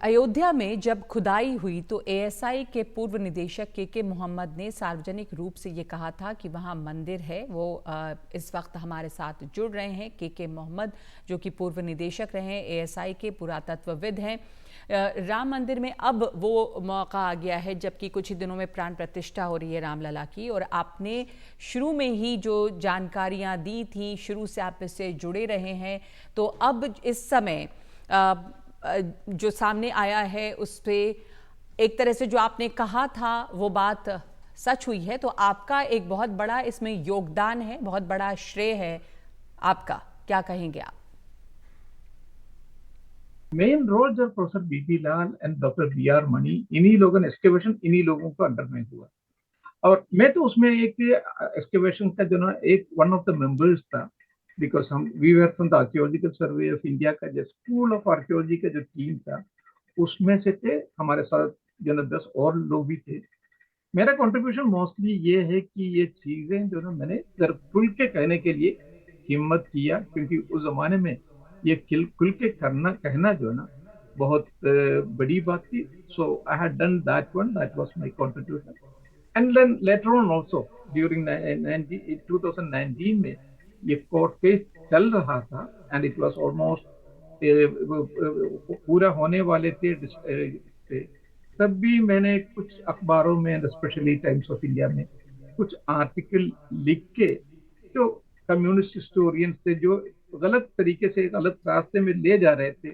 अयोध्या में जब खुदाई हुई तो एएसआई के पूर्व निदेशक के मोहम्मद ने सार्वजनिक रूप से ये कहा था कि वहाँ मंदिर है। वो इस वक्त हमारे साथ जुड़ रहे हैं। के मोहम्मद जो कि पूर्व निदेशक रहे हैं, एएसआई के पुरातत्वविद हैं। राम मंदिर में अब वो मौका आ गया है जबकि कुछ ही दिनों में प्राण प्रतिष्ठा हो रही है रामलला की, और आपने शुरू में ही जो जानकारियाँ दी थी, शुरू से आप इससे जुड़े रहे हैं, तो अब इस समय जो सामने आया है उस पे एक तरह से जो आपने कहा था वो बात सच हुई है, तो आपका एक बहुत बड़ा इसमें योगदान है, बहुत बड़ा श्रेय है आपका। क्या कहेंगे आप? मेन रोल जब professor BP Lal and doctor BR Mani, इन्हीं लोगों ने एक्सकेवेशन इन्हीं लोगों को अंडर में हुआ, और मैं तो उसमें एक एक्सकेवेशन का जो ना एक वन ऑफ द मेंबर्स था, बिकॉज हम we were from the Archaeological Survey of India का जो स्कूल ऑफ आर्कियोलॉजी का जो टीम था उसमें से थे। हमारे साथ जो ना 10 और लोग भी थे। मेरा कंट्रीब्यूशन मोस्टली ये है कि ये चीजें जो ना मैंने घर खुल के कहने के लिए हिम्मत किया, क्योंकि उस जमाने में ये खुल के करना कहना जो है ना बहुत बड़ी बात थी। So I had done that one, that was my contribution. And then later on also during 2019 में ये कोर्ट केस चल रहा था, एंड इट वाज ऑलमोस्ट पूरा होने वाले थे। तब भी मैंने कुछ अखबारों में, स्पेशली टाइम्स ऑफ इंडिया में, कुछ आर्टिकल लिख के जो कम्युनिस्ट हिस्टोरियंस थे, जो गलत तरीके से गलत रास्ते में ले जा रहे थे,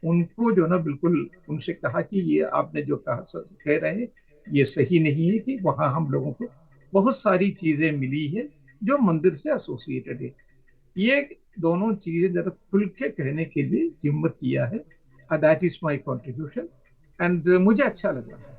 उनको जो ना बिल्कुल उनसे कहा कि ये आपने जो कहा कह रहे हैं ये सही नहीं है, कि वहाँ हम लोगों को बहुत सारी चीजें मिली है जो मंदिर से एसोसिएटेड है। ये दोनों चीजें जरा खुल के कहने के लिए हिम्मत किया है। That is my contribution, and मुझे अच्छा लग रहा है।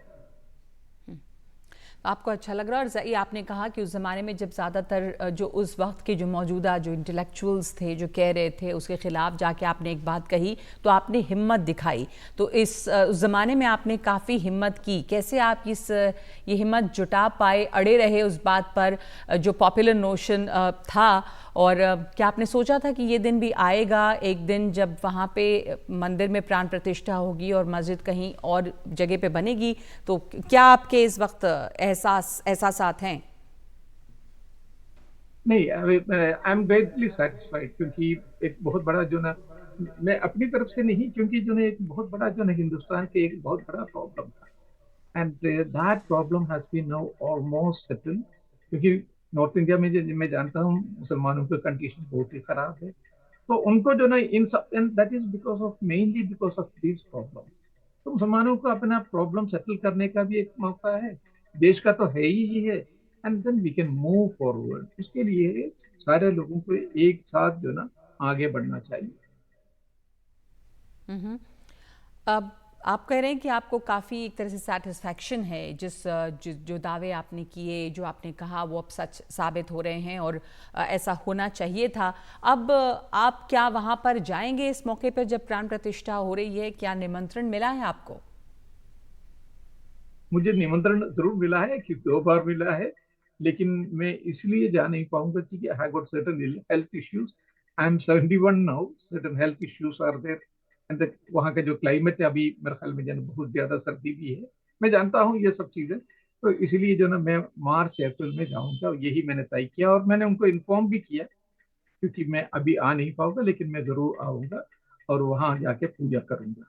आपको अच्छा लग रहा है। और ये आपने कहा कि उस ज़माने में जब ज़्यादातर जो उस वक्त के जो मौजूदा जो इंटेलेक्चुअल्स थे जो कह रहे थे उसके ख़िलाफ़ जाके आपने एक बात कही, तो आपने हिम्मत दिखाई। तो उस ज़माने में आपने काफ़ी हिम्मत की। कैसे आप ये हिम्मत जुटा पाए, अड़े रहे उस बात पर जो पॉपुलर नोशन था? और क्या आपने सोचा था कि ये दिन भी आएगा एक दिन जब वहाँ पे मंदिर में प्राण प्रतिष्ठा होगी और मस्जिद कहीं और जगह पे बनेगी? तो क्या आपके इस वक्त एहसासात हैं? नहीं, आई एम ग्रेटली सेटिस्फाइड, क्योंकि एक बहुत बड़ा जो ना, मैं अपनी तरफ से नहीं, क्योंकि जो ना एक बहुत बड़ा जो ना हिंदुस्तान के एक बहुत बड़ा प्रॉब्लम था, and that problem has been now almost settled. क्योंकि नॉर्थ इंडिया में जो मैं जानता हूँ मुसलमानों की कंडीशन बहुत ही खराब है, तो उनको जो ना इन सब, and that is because of, mainly because of this problem. तो मुसलमानों को अपना प्रॉब्लम सेटल करने का भी एक मौका है, देश का तो है ही है, and then we can move forward. इसके लिए सारे लोगों को एक साथ जो ना आगे बढ़ना चाहिए। हम्म। अब आप कह रहे हैं कि आपको काफ़ी एक तरह से सेटिस्फैक्शन है जो दावे आपने किए, जो आपने कहा वो अब सच साबित हो रहे हैं, और ऐसा होना चाहिए था। अब आप क्या वहाँ पर जाएंगे इस मौके पर जब प्राण प्रतिष्ठा हो रही है? क्या निमंत्रण मिला है आपको? मुझे निमंत्रण जरूर मिला है, कि 2 बार मिला है, लेकिन मैं इसलिए जा नहीं पाऊंगा क्योंकि I got certain health issues. I am 71 now, certain health issues are there, and वहाँ का जो क्लाइमेट है अभी मेरे ख्याल में जो बहुत ज्यादा सर्दी भी है। मैं जानता हूँ ये सब चीजें, तो इसीलिए जो ना मैं मार्च अप्रैल में जाऊंगा, यही मैंने तय किया, और मैंने उनको इन्फॉर्म भी किया, क्योंकि मैं अभी आ नहीं पाऊंगा लेकिन मैं जरूर आऊंगा और वहां जाके पूजा करूंगा।